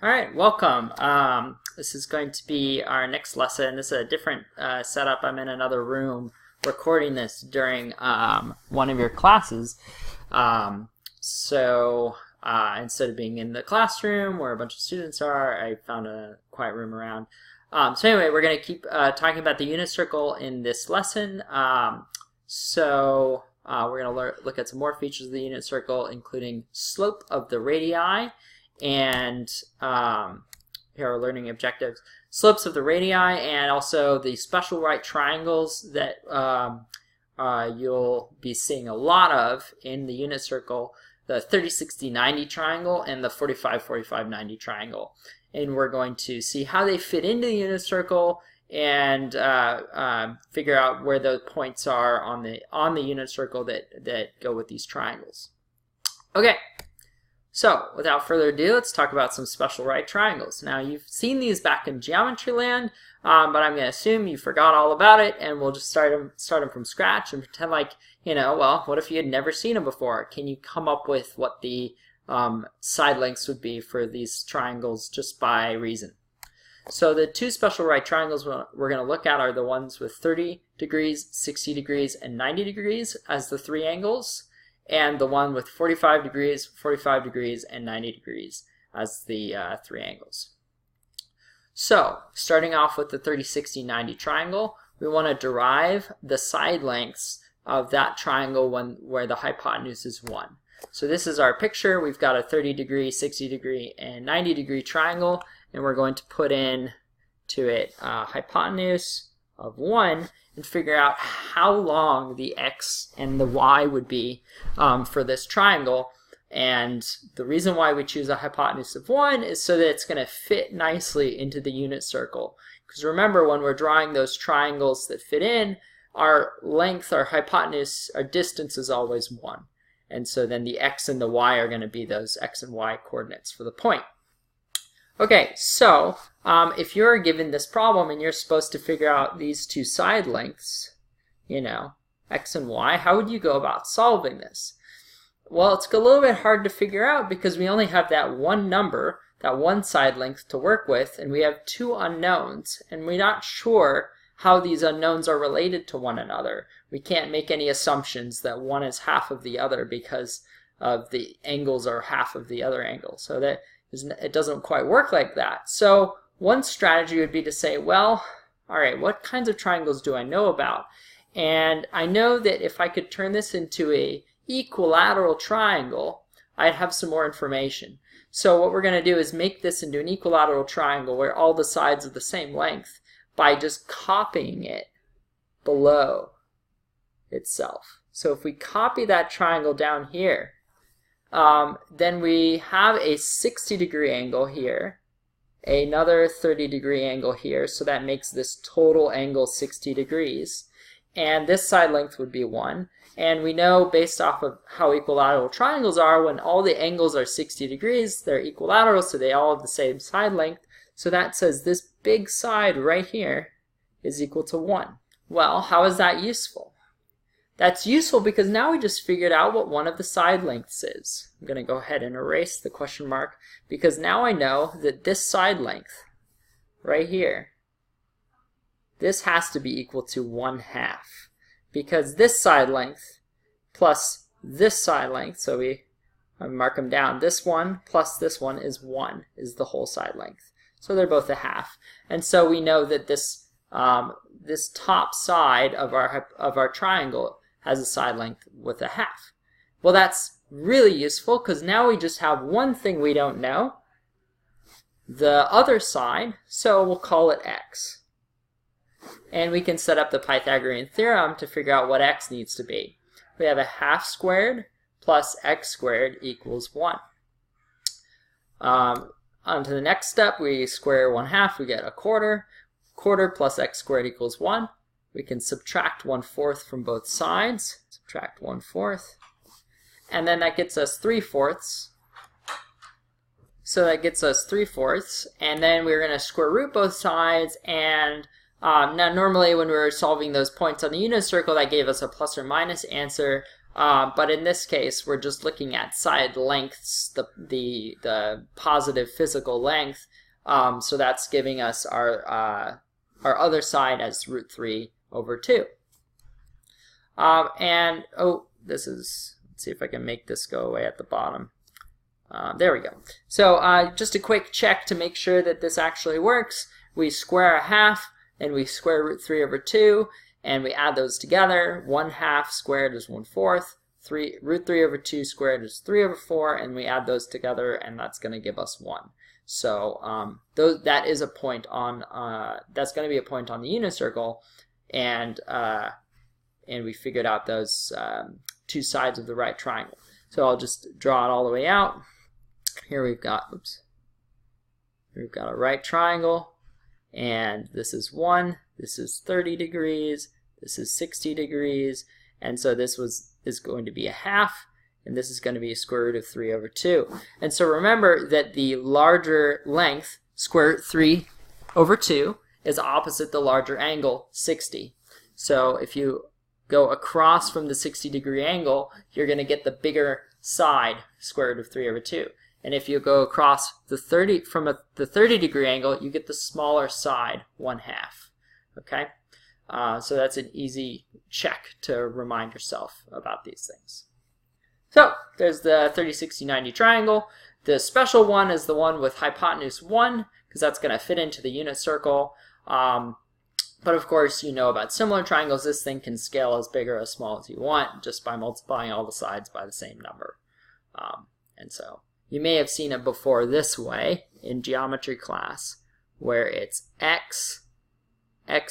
All right, welcome. This is going to be our next lesson. This is a different setup. I'm in another room recording this during one of your classes. Instead of being in the classroom where a bunch of students are, I found a quiet room around. So anyway, we're going to keep talking about the unit circle in this lesson. We're going to look at some more features of the unit circle, including slope of the radii, and here are learning objectives, slopes of the radii, and also the special right triangles that you'll be seeing a lot of in the unit circle, the 30-60-90 triangle and the 45-45-90 triangle. And we're going to see how they fit into the unit circle and figure out where the points are on the unit circle that go with these triangles. Okay. So, without further ado, let's talk about some special right triangles. Now, you've seen these back in geometry land, but I'm going to assume you forgot all about it, and we'll just start them from scratch and pretend like, well, what if you had never seen them before? Can you come up with what the side lengths would be for these triangles just by reason? So the two special right triangles we're going to look at are the ones with 30 degrees, 60 degrees, and 90 degrees as the three angles, and the one with 45 degrees, and 90 degrees as the three angles. So, starting off with the 30-60-90 triangle, we want to derive the side lengths of that triangle where the hypotenuse is 1. So this is our picture. We've got a 30 degree, 60 degree, and 90 degree triangle, and we're going to put in to it hypotenuse of 1 and figure out how long the x and the y would be for this triangle. And the reason why we choose a hypotenuse of 1 is so that it's going to fit nicely into the unit circle. Because remember, when we're drawing those triangles that fit in, our length, our hypotenuse, our distance is always 1. And so then the x and the y are going to be those x and y coordinates for the point. Okay, so if you're given this problem and you're supposed to figure out these two side lengths, x and y, how would you go about solving this? Well, it's a little bit hard to figure out because we only have that one number, that one side length to work with, and we have two unknowns, and we're not sure how these unknowns are related to one another. We can't make any assumptions that one is half of the other because of the angles are half of the other angle. So that it doesn't quite work like that. So one strategy would be to say, well, all right, what kinds of triangles do I know about? And I know that if I could turn this into a equilateral triangle, I'd have some more information. So what we're going to do is make this into an equilateral triangle where all the sides are the same length by just copying it below itself. So if we copy that triangle down here, then we have a 60 degree angle here, another 30 degree angle here, so that makes this total angle 60 degrees. And this side length would be 1. And we know based off of how equilateral triangles are, when all the angles are 60 degrees, they're equilateral, so they all have the same side length. So that says this big side right here is equal to 1. Well, how is that useful? That's useful because now we just figured out what one of the side lengths is. I'm going to go ahead and erase the question mark because now I know that this side length right here, this has to be equal to 1/2 because this side length plus this side length, so I mark them down, this one plus this one is 1, is the whole side length. So they're both 1/2. And so we know that this top side of our triangle has a side length with 1/2. Well, that's really useful because now we just have one thing we don't know, the other side, so we'll call it x. And we can set up the Pythagorean theorem to figure out what x needs to be. We have 1/2 squared plus x squared equals 1. On to the next step, we square 1/2, we get 1/4. 1/4 plus x squared equals 1. We can subtract 1/4 from both sides. Subtract 1/4. And then that gets us 3/4. So that gets us 3/4. And then we're going to square root both sides. And now normally when we were solving those points on the unit circle, that gave us a plus or minus answer. But in this case, we're just looking at side lengths, the positive physical length. So that's giving us our other side as root 3 over 2. And let's see if I can make this go away at the bottom. There we go. So just a quick check to make sure that this actually works. We square a half, and we square root 3 over 2, and we add those together. 1/2 squared is 1/4. Root 3 over 2 squared is 3 over 4, and we add those together, and that's going to give us 1. So that is a point on that's going to be a point on the unit circle, and we figured out those two sides of the right triangle. So I'll just draw it all the way out. Here we've got a right triangle, and this is 1, this is 30 degrees, this is 60 degrees, and so this is going to be a half, and this is going to be a square root of 3 over 2. And so remember that the larger length, square root 3 over 2, is opposite the larger angle, 60. So if you go across from the 60-degree angle, you're going to get the bigger side, square root of 3 over 2. And if you go across the 30-degree angle, you get the smaller side, 1/2. Okay? So that's an easy check to remind yourself about these things. So there's the 30, 60, 90 triangle. The special one is the one with hypotenuse 1, because that's going to fit into the unit circle. But of course, you know about similar triangles. This thing can scale as big or as small as you want just by multiplying all the sides by the same number. And so you may have seen it before this way in geometry class, where it's x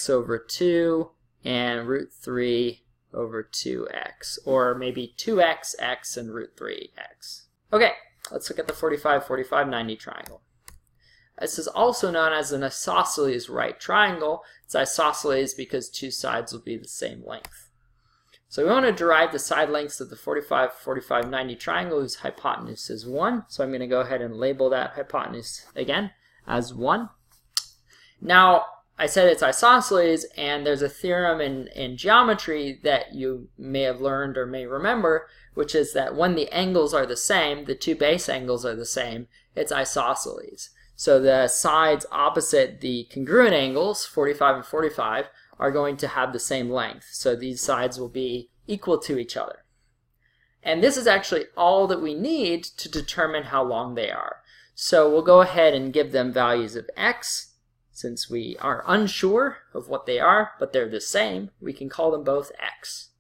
over 2, and root 3 over 2x, or maybe 2x, x, and root 3x. Okay, let's look at the 45, 45, 90 triangle. This is also known as an isosceles right triangle. It's isosceles because two sides will be the same length. So we want to derive the side lengths of the 45, 45, 90 triangle whose hypotenuse is 1. So I'm going to go ahead and label that hypotenuse again as 1. Now, I said it's isosceles, and there's a theorem in geometry that you may have learned or may remember, which is that when the angles are the same, the two base angles are the same, it's isosceles. So the sides opposite the congruent angles, 45 and 45, are going to have the same length. So these sides will be equal to each other. And this is actually all that we need to determine how long they are. So we'll go ahead and give them values of x. Since we are unsure of what they are, but they're the same, we can call them both x.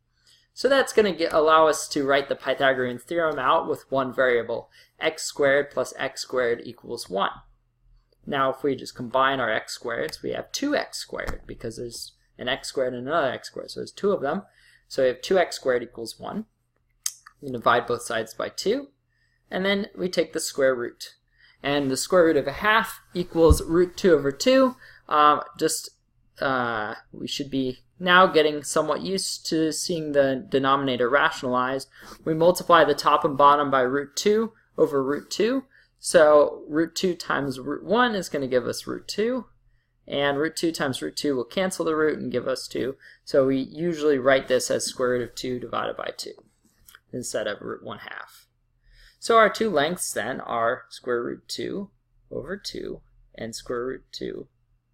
So that's going to allow us to write the Pythagorean theorem out with one variable. X squared plus x squared equals 1. Now if we just combine our x squareds, we have 2x squared, because there's an x squared and another x squared, so there's two of them. So we have 2x squared equals 1. We divide both sides by 2, and then we take the square root. And the square root of a half equals root 2 over 2. We should be now getting somewhat used to seeing the denominator rationalized. We multiply the top and bottom by root 2 over root 2. So root 2 times root 1 is going to give us root 2. And root 2 times root 2 will cancel the root and give us 2. So we usually write this as square root of 2 divided by 2 instead of root 1/2. So our two lengths then are square root 2 over 2 and square root 2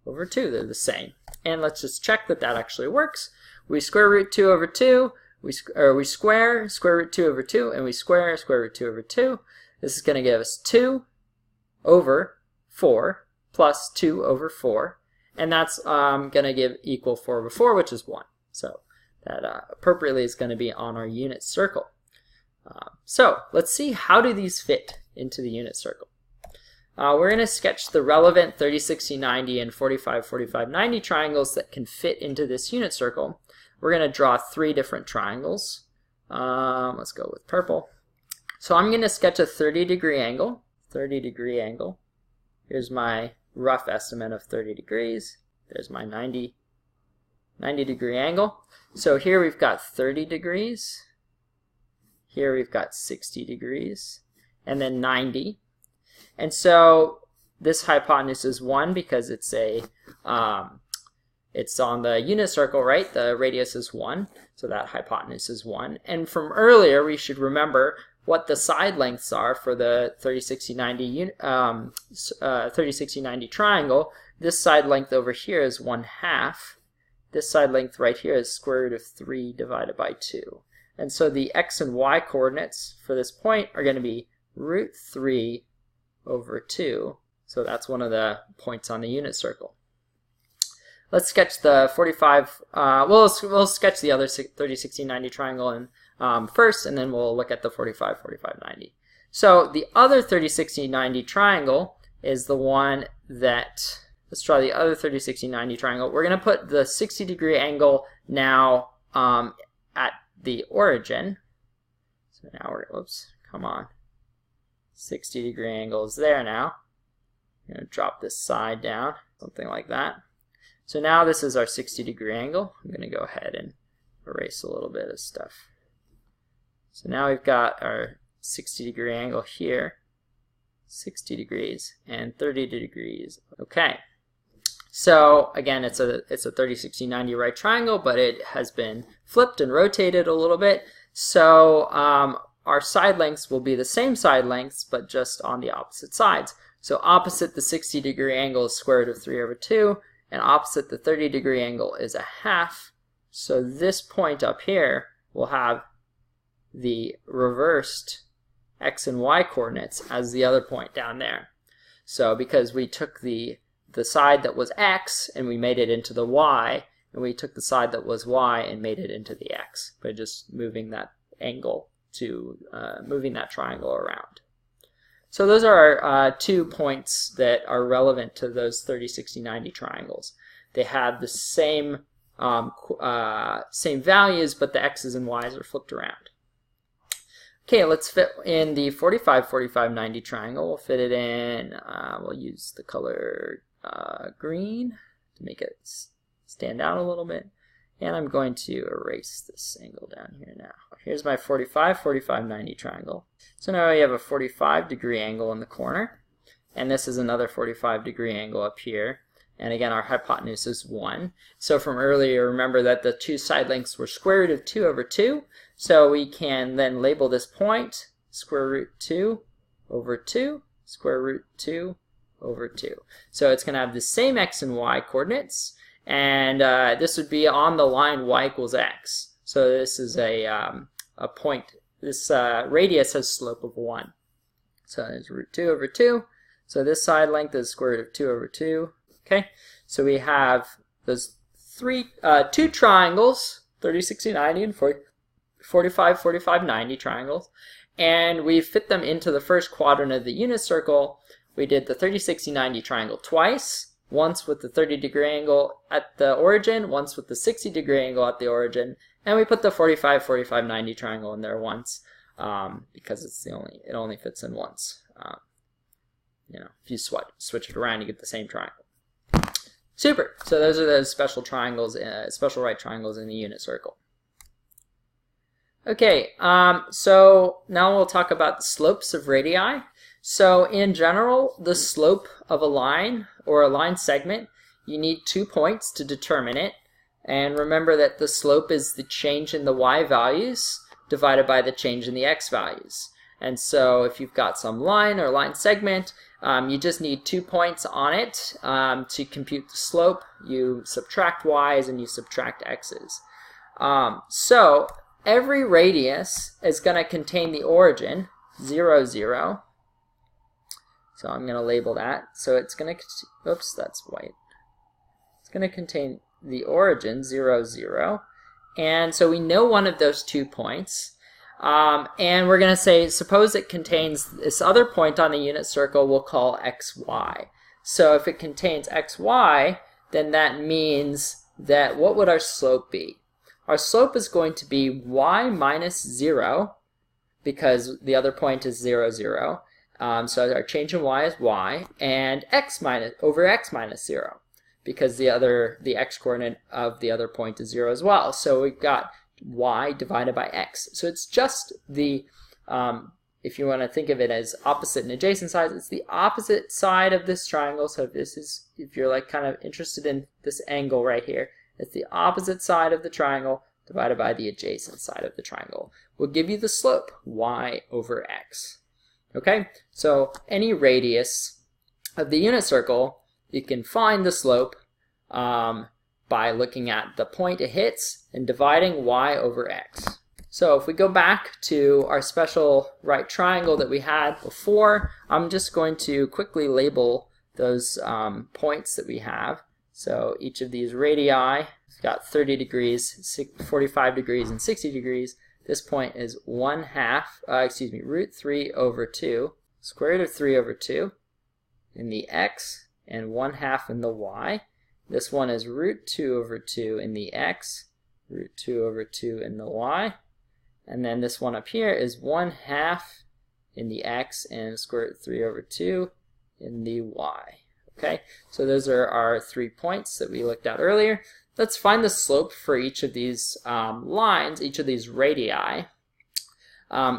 over 2. They're the same. And let's just check that that actually works. We square root 2 over 2, we square square root 2 over 2, and we square square root 2 over 2. This is going to give us 2 over 4 plus 2 over 4. And that's going to give equal 4 over 4, which is 1. So that appropriately is going to be on our unit circle. So let's see, how do these fit into the unit circle? We're going to sketch the relevant 30, 60, 90, and 45, 45, 90 triangles that can fit into this unit circle. We're going to draw 3 different triangles. Let's go with purple. So I'm going to sketch a 30-degree angle. 30-degree angle. Here's my rough estimate of 30 degrees. There's my 90-degree angle. So here we've got 30 degrees. Here we've got 60 degrees, and then 90. And so this hypotenuse is 1 because it's a it's on the unit circle, right? The radius is 1, so that hypotenuse is 1. And from earlier, we should remember what the side lengths are for the 30, 60, 90, 30, 60, 90 triangle. This side length over here is 1/2. This side length right here is square root of 3 divided by 2. And so the x and y coordinates for this point are going to be root 3 over 2. So that's one of the points on the unit circle. Let's sketch the 45, we'll sketch the other 30, 60, 90 triangle first, and then we'll look at the 45, 45, 90. So the other 30, 60, 90 triangle is the one that, let's draw the other 30, 60, 90 triangle. We're going to put the 60-degree angle now at the origin. So now we're, oops, come on. 60-degree angle is there now. I'm going to drop this side down, something like that. So now this is our 60-degree angle. I'm going to go ahead and erase a little bit of stuff. So now we've got our 60-degree angle here, 60 degrees, and 30 degrees. Okay. So again, it's a 30, 60, 90 right triangle, but it has been flipped and rotated a little bit. So our side lengths will be the same side lengths, but just on the opposite sides. So opposite the 60-degree angle is square root of 3 over 2. And opposite the 30-degree angle is 1/2. So this point up here will have the reversed x and y coordinates as the other point down there. So because we took the side that was x and we made it into the y, and we took the side that was y and made it into the x by just moving that angle to moving that triangle around. So those are our 2 points that are relevant to those 30, 60, 90 triangles. They have the same values, but the x's and y's are flipped around. Okay, let's fit in the 45, 45, 90 triangle. We'll fit it in, we'll use the color green to make it stand out a little bit. And I'm going to erase this angle down here now. Here's my 45, 45, 90 triangle. So now we have a 45-degree angle in the corner, and this is another 45-degree angle up here. And again, our hypotenuse is 1. So from earlier, remember that the two side lengths were square root of 2 over 2. So we can then label this point square root 2 over 2, square root 2 over 2. So it's going to have the same x and y coordinates, and this would be on the line y equals x. So this is a point. This radius has slope of 1. So it's root 2 over 2. So this side length is square root of 2 over 2. Okay, so we have those two triangles, 30, 60, 90, and 45, 45, 90 triangles, and we fit them into the first quadrant of the unit circle. We did the 30, 60, 90 triangle twice, once with the 30-degree angle at the origin, once with the 60-degree angle at the origin, and we put the 45, 45, 90 triangle in there once because it only fits in once. If you switch it around, you get the same triangle. Super. So those are those special triangles, special right triangles in the unit circle. Okay, so now we'll talk about the slopes of radii. So in general, the slope of a line or a line segment, you need 2 points to determine it. And remember that the slope is the change in the y values divided by the change in the x values. And so if you've got some line or line segment, you just need 2 points on it to compute the slope. You subtract y's and you subtract x's. So every radius is going to contain the origin, 0, 0. So I'm going to label that. So it's going to, oops, that's white. It's going to contain the origin, 0, 0. And so we know one of those 2 points. And we're going to say, suppose it contains this other point on the unit circle we'll call xy. So if it contains xy, then that means that what would our slope be? Our slope is going to be y minus 0, because the other point is 0, 0. So our change in y is y, and x minus 0, because the x coordinate of the other point is 0 as well. So we've got y divided by x. So it's just the if you want to think of it as opposite and adjacent sides, it's the opposite side of this triangle. So if you're like kind of interested in this angle right here, it's the opposite side of the triangle divided by the adjacent side of the triangle. Will give you the slope, y over x. Okay, so any radius of the unit circle, you can find the slope by looking at the point it hits and dividing y over x. So if we go back to our special right triangle that we had before, I'm just going to quickly label those points that we have. So each of these radii has got 30 degrees, 45 degrees, and 60 degrees. This point is root 3 over 2, square root of 3 over 2 in the x, and 1/2 in the y. This one is root 2 over 2 in the x, root 2 over 2 in the y. And then this one up here is 1/2 in the x and square root 3 over 2 in the y. Okay, so those are our 3 points that we looked at earlier. Let's find the slope for each of these lines, each of these radii.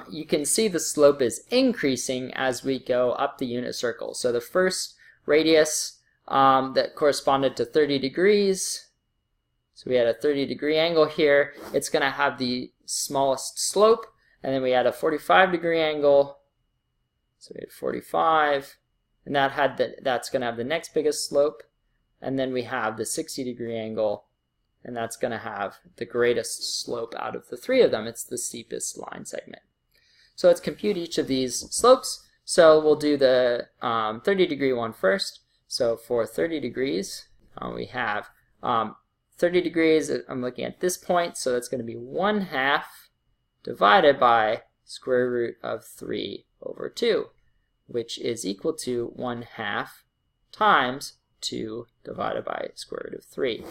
You can see the slope is increasing as we go up the unit circle. So the first radius that corresponded to 30 degrees, so we had a 30-degree angle here, it's going to have the smallest slope, and then we had a 45-degree angle, so we had 45, and that's going to have the next biggest slope, and then we have the 60-degree angle, and that's going to have the greatest slope out of the 3 of them. It's the steepest line segment. So let's compute each of these slopes. So we'll do the 30-degree one first. So for 30 degrees, we have 30 degrees, I'm looking at this point, so that's going to be 1/2 divided by square root of 3 over 2, which is equal to 1/2 times 2 divided by square root of 3.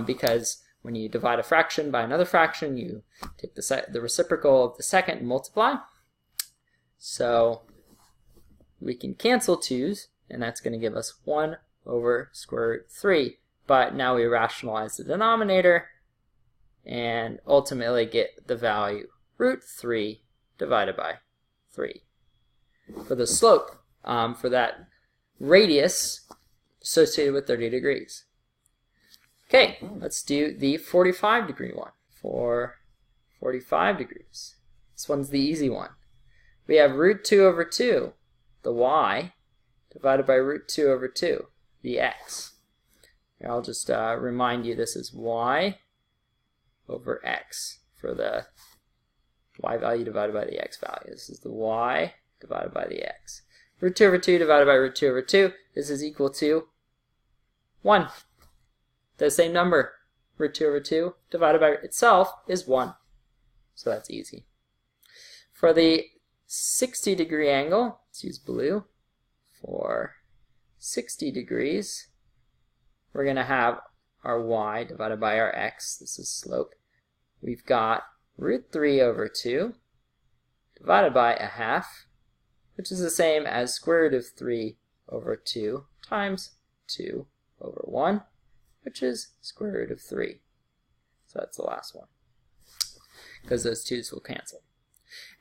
Because when you divide a fraction by another fraction, you take the reciprocal of the second and multiply. So we can cancel 2's, and that's going to give us 1 over square root 3. But now we rationalize the denominator and ultimately get the value root 3 divided by 3 for the slope for that radius associated with 30 degrees. Okay, let's do the 45-degree one. For 45 degrees, this one's the easy one. We have root 2 over 2, the y, divided by root 2 over 2, the x. Here, I'll just remind you this is y over x for the y value divided by the x value. This is the y divided by the x. Root 2 over 2 divided by root 2 over 2, this is equal to 1. The same number, root 2 over 2 divided by itself is 1. So that's easy. For the 60-degree angle, let's use blue. For 60 degrees, we're going to have our y divided by our x. This is slope. We've got root 3 over 2 divided by 1/2, which is the same as square root of 3 over 2 times 2 over 1, which is square root of 3. So that's the last one, because those 2's will cancel.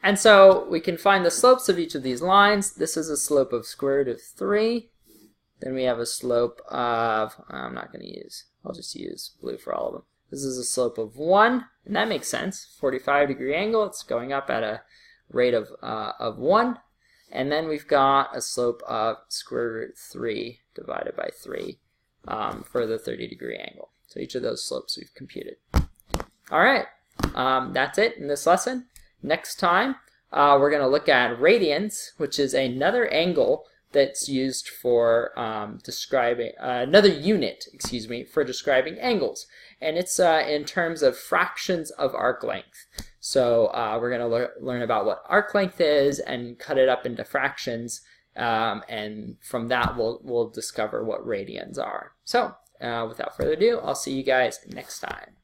And so we can find the slopes of each of these lines. This is a slope of square root of 3. Then we have a slope of, I'm not going to use, I'll just use blue for all of them. This is a slope of 1, and that makes sense. 45-degree angle, it's going up at a rate of 1. And then we've got a slope of square root 3 divided by 3 for the 30-degree angle. So each of those slopes we've computed. All right, that's it in this lesson. Next time, we're going to look at radians, which is another angle that's used for describing, another unit, excuse me, for describing angles. And it's in terms of fractions of arc length. So we're going to learn about what arc length is and cut it up into fractions. And from that, we'll discover what radians are. So without further ado, I'll see you guys next time.